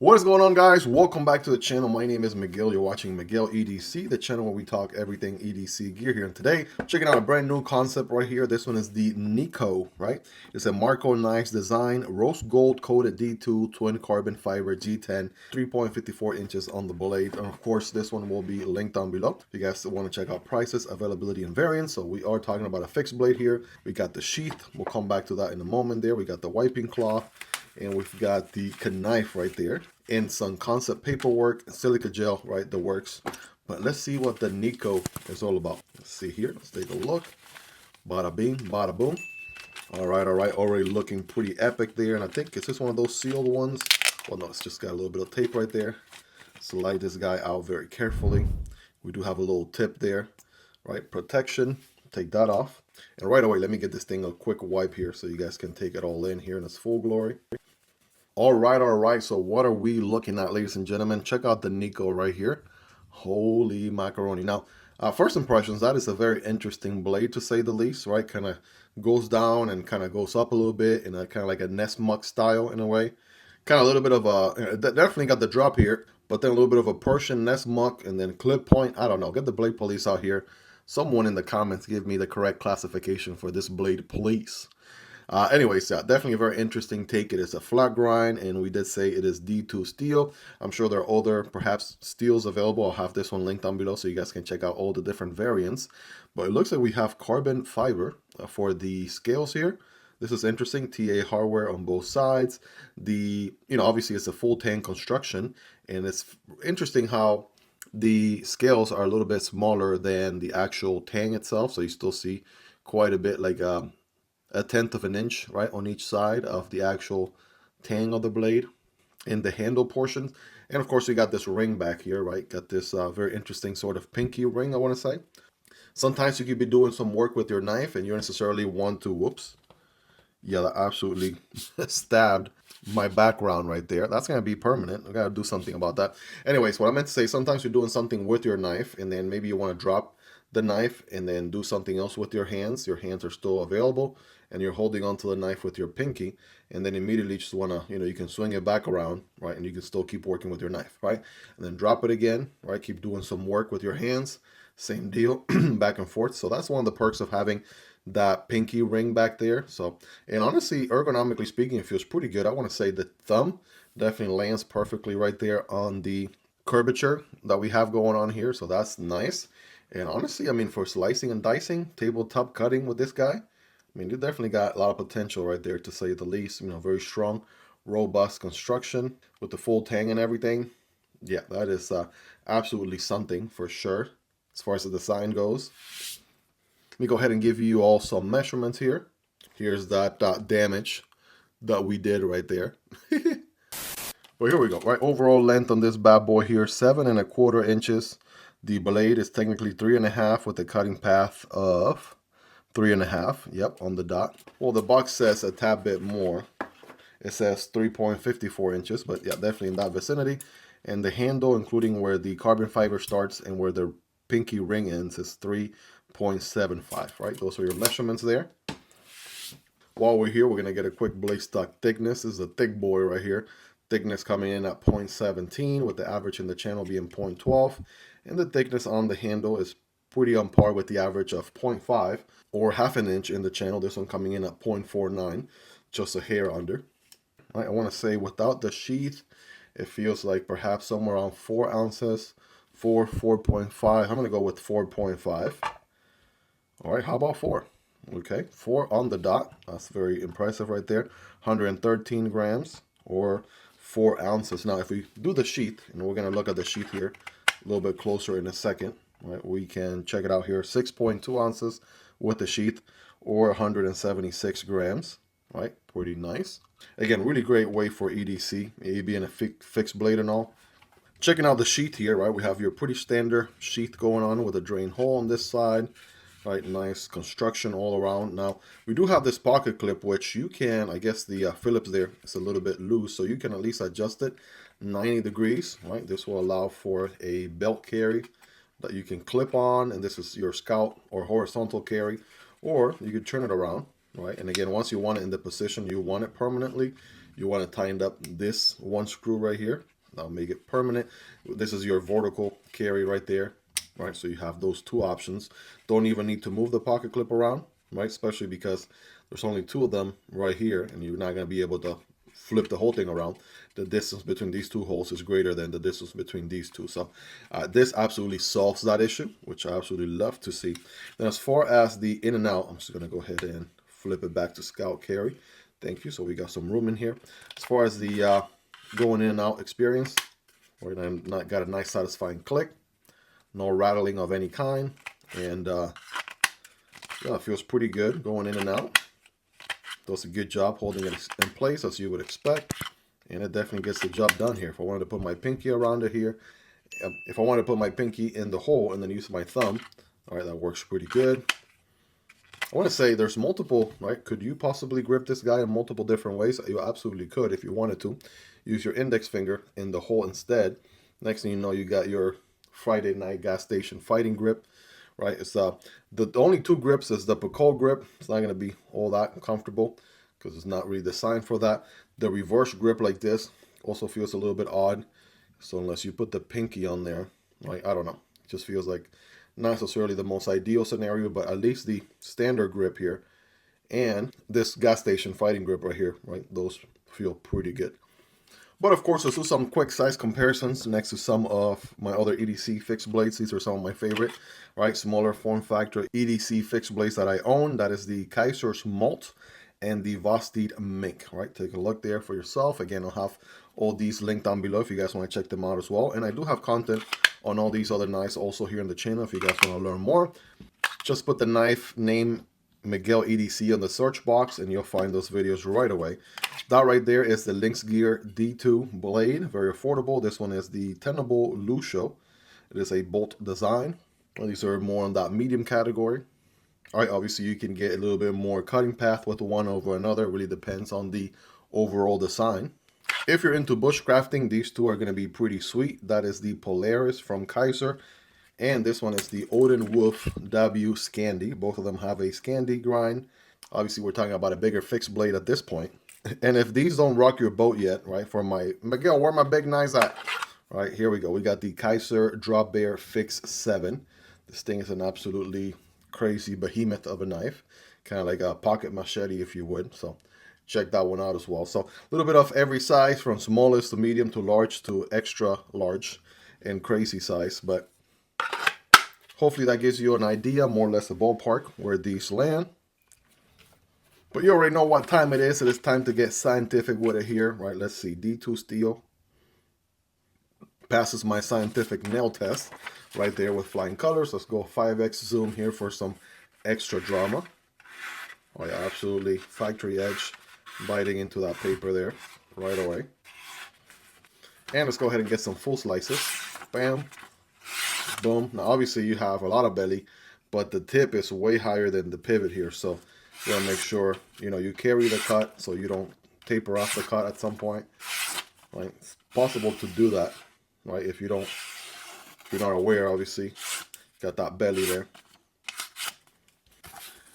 What is going on, guys? Welcome back to the channel. My name is Miguel. You're watching Miguel EDC, the channel where we talk everything EDC gear here. And today, checking out a brand new concept right here. This one is the Niko, right? It's a Marco Nice design, rose gold coated D2 twin carbon fiber G10, 3.54 inches on the blade. And of course, this one will be linked down below if you guys want to check out prices, availability, and variants. So we are talking about a fixed blade here. We got the sheath. We'll come back to that in a moment there. We got the wiping cloth. And we've got the knife right there and some concept paperwork, silica gel, right, the works. But let's see what the Niko is all about. Let's see here. Let's take a look. Bada bing, bada boom. All right. Already looking pretty epic there. And I think it's just one of those sealed ones. Well, no, it's just got a little bit of tape right there. Slide this guy out very carefully. We do have a little tip there, right? Protection. Take that off. And right away, let me get this thing a quick wipe here so you guys can take it all in here in its full glory. All right. So what are we looking at, ladies and gentlemen? Check out the Niko right here. Holy macaroni. Now, first impressions, that is a very interesting blade to say the least, right? Kind of goes down and kind of goes up a little bit in a kind of like a nest muck style in a way. Kind of a little bit of a, definitely got the drop here, but then a little bit of a Persian nest muck and then clip point. I don't know. Get the blade police out here. Someone in the comments give me the correct classification for this blade, please. Anyways, yeah, definitely a very interesting take. It is a flat grind, and we did say it is D2 steel. I'm sure there are other, perhaps, steels available. I'll have this one linked down below so you guys can check out all the different variants. But it looks like we have carbon fiber for the scales here. This is interesting. TA hardware on both sides. Obviously it's a full tang construction, and it's interesting how the scales are a little bit smaller than the actual tang itself. So you still see quite a bit, like a 1/10 of an inch, right, on each side of the actual tang of the blade in the handle portion. And of course, we got this ring back here, right? Got this very interesting sort of pinky ring, I want to say. Sometimes you could be doing some work with your knife and you necessarily want to, whoops. Yeah, that absolutely stabbed my background right there. That's going to be permanent. I got to do something about that. Anyways, what I meant to say, sometimes you're doing something with your knife and then maybe you want to drop the knife and then do something else with your hands. Your hands are still available and you're holding onto the knife with your pinky, and then immediately just want to, you can swing it back around, right? And you can still keep working with your knife, right? And then drop it again, right? Keep doing some work with your hands. Same deal, back and forth. So that's one of the perks of having that pinky ring back there. So, and honestly, ergonomically speaking, it feels pretty good. I want to say the thumb definitely lands perfectly right there on the curvature that we have going on here. So that's nice. And honestly, I mean, for slicing and dicing, tabletop cutting with this guy, I mean, you definitely got a lot of potential right there, to say the least. Very strong, robust construction with the full tang and everything. Yeah, that is absolutely something for sure as far as the design goes. Let me go ahead and give you all some measurements here. Here's that damage that we did right there. Well, here we go. Right, overall length on this bad boy here, 7¼ inches. The blade is technically 3.5 with a cutting path of 3.5. Yep, on the dot. Well, the box says a tad bit more. It says 3.54 inches, but yeah, definitely in that vicinity. And the handle, including where the carbon fiber starts and where the pinky ring ends, is 3.75, right? Those are your measurements there. While we're here, we're going to get a quick blade stock thickness. This is a thick boy right here. Thickness coming in at 0.17, with the average in the channel being 0.12. And the thickness on the handle is pretty on par with the average of 0.5 or ½ inch in the channel. This one coming in at 0.49, just a hair under. Right, I want to say without the sheath, it feels like perhaps somewhere around 4 ounces, 4.5. I'm going to go with 4.5. All right, how about 4? Okay, 4 on the dot. That's very impressive right there. 113 grams or 4 ounces. Now, if we do the sheath, and we're going to look at the sheath here a little bit closer in a second, right? We can check it out here. 6.2 ounces with the sheath, or 176 grams, right? Pretty nice. Again, really great way for EDC, maybe being a fixed blade and all. Checking out the sheath here, right? We have your pretty standard sheath going on with a drain hole on this side. Right, nice construction all around. Now, we do have this pocket clip, which you can, I guess the Phillips there is a little bit loose, so you can at least adjust it 90 degrees, right? This will allow for a belt carry that you can clip on, and this is your scout or horizontal carry, or you could turn it around, right? And again, once you want it in the position you want it permanently, you want to tighten up this one screw right here. That'll make it permanent. This is your vertical carry right there, right? So you have those two options. Don't even need to move the pocket clip around, right? Especially because there's only two of them right here, and you're not going to be able to flip the whole thing around. The distance between these two holes is greater than the distance between these two. So this absolutely solves that issue, which I absolutely love to see. Then as far as the in and out, I'm just going to go ahead and flip it back to Scout Carry. Thank you. So we got some room in here. As far as the going in and out experience, we're not got a nice satisfying click, no rattling of any kind, and yeah, it feels pretty good going in and out. Does a good job holding it in place as you would expect, and it definitely gets the job done here. If I wanted to put my pinky around it here, if I wanted to put my pinky in the hole and then use my thumb, all right, that works pretty good. I want to say there's multiple, right? Could you possibly grip this guy in multiple different ways? You absolutely could if you wanted to. Use your index finger in the hole instead. Next thing you know, you got your Friday night gas station fighting grip, right? It's the only two grips is the Picot grip. It's not going to be all that comfortable because it's not really designed for that. The reverse grip like this also feels a little bit odd. So unless you put the pinky on there, right? I don't know. It just feels like not necessarily the most ideal scenario, but at least the standard grip here and this gas station fighting grip right here, right? Those feel pretty good. But of course, let's do some quick size comparisons next to some of my other EDC fixed blades. These are some of my favorite, right? Smaller form factor EDC fixed blades that I own. That is the Kizer Smolt and the Vosteed Mink, right? Take a look there for yourself. Again, I'll have all these linked down below if you guys want to check them out as well. And I do have content on all these other knives also here on the channel if you guys want to learn more. Just put the knife name Miguel EDC on the search box and you'll find those videos right away. That right there is the LynxGear D2 blade, very affordable. This one is the Tenable Luccio. It is a bolt design. These are more on that medium category. All right, obviously you can get a little bit more cutting path with one over another. It really depends on the overall design. If you're into bushcrafting, these two are going to be pretty sweet. That is the Polaris from Kizer, and this one is the OdenWolf W Scandi. Both of them have a Scandi grind. Obviously, we're talking about a bigger fixed blade at this point. And if these don't rock your boat yet, right, for my, Miguel, where my big knives at? All right, here we go. We got the Kizer Drop Bear Fix 7. This thing is an absolutely crazy behemoth of a knife. Kind of like a pocket machete, if you would. So check that one out as well. So a little bit of every size, from smallest to medium to large to extra large and crazy size. But hopefully that gives you an idea, more or less a ballpark, where these land. But you already know what time it is. It is time to get scientific with it here, right? Let's see, D2 steel passes my scientific nail test right there with flying colors. Let's go 5x zoom here for some extra drama. Oh yeah, absolutely factory edge biting into that paper there right away. And let's go ahead and get some full slices. Bam, boom. Now obviously you have a lot of belly, but the tip is way higher than the pivot here, so you want to make sure you carry the cut so you don't taper off the cut at some point, right? It's possible to do that, right? If you're not aware, obviously got that belly there.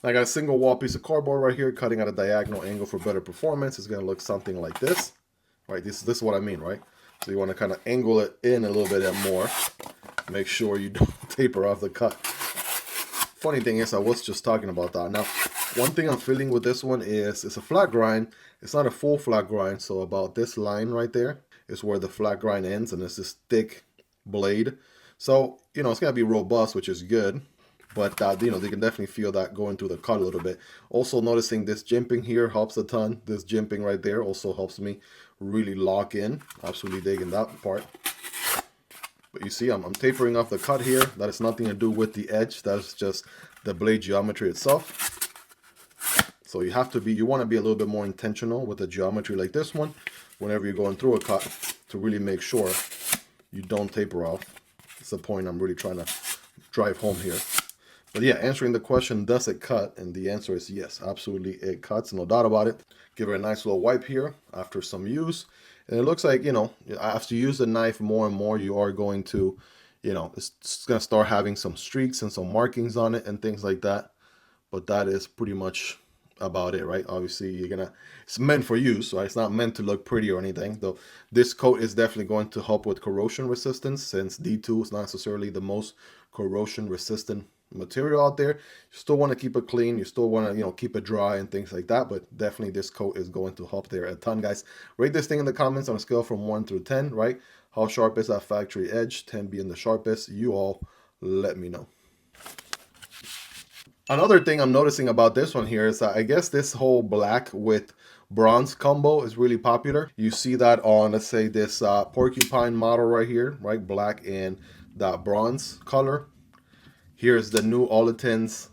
I got a single wall piece of cardboard right here, cutting at a diagonal angle for better performance. It's going to look something like this, right? This is what I mean, right? So you want to kind of angle it in a little bit more. Make sure you don't taper off the cut. Funny thing is, I was just talking about that. Now, one thing I'm feeling with this one is it's a flat grind. It's not a full flat grind, so about this line right there is where the flat grind ends, and it's this thick blade. So, it's going to be robust, which is good. But, they can definitely feel that going through the cut a little bit. Also noticing this jimping here helps a ton. This jimping right there also helps me really lock in. Absolutely digging that part. But you see, I'm tapering off the cut here. That has nothing to do with the edge. That's just the blade geometry itself. So you want to be a little bit more intentional with a geometry like this one whenever you're going through a cut to really make sure you don't taper off. That's the point I'm really trying to drive home here. But yeah, answering the question, does it cut? And the answer is yes, absolutely it cuts, no doubt about it. Give it a nice little wipe here after some use. And it looks like, after you use the knife more and more, you are going to, it's going to start having some streaks and some markings on it and things like that. But that is pretty much about it, right? Obviously, it's meant for use, right? It's not meant to look pretty or anything, though this coat is definitely going to help with corrosion resistance, since D2 is not necessarily the most corrosion resistant material out there. You still want to keep it clean, you still want to, you know, keep it dry and things like that, but definitely this coat is going to help there a ton, guys. Rate this thing in the comments on a scale from 1 through 10, right? How sharp is that factory edge? 10 being the sharpest. You all let me know. Another thing I'm noticing about this one here is that I guess this whole black with bronze combo is really popular. You see that on, let's say, this porcupine model right here, right? Black and that bronze color. Here's the new Olitans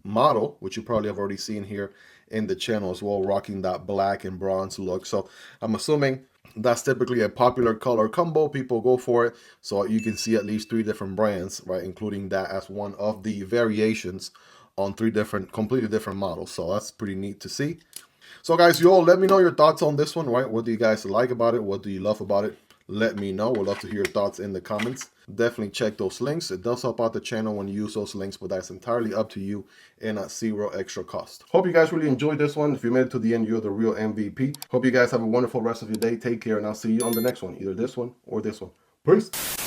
model, which you probably have already seen here in the channel as well, rocking that black and bronze look. So I'm assuming that's typically a popular color combo. People go for it. So you can see at least 3 different brands, right? Including that as one of the variations on 3 different, completely different models. So that's pretty neat to see. So guys, you all let me know your thoughts on this one, right? What do you guys like about it? What do you love about it? Let me know. We'd love to hear your thoughts in the comments. Definitely check those links. It does help out the channel when you use those links, but that's entirely up to you and at 0 extra cost. Hope you guys really enjoyed this one. If you made it to the end, you're the real MVP. Hope you guys have a wonderful rest of your day. Take care, and I'll see you on the next one, either this one or this one. Peace.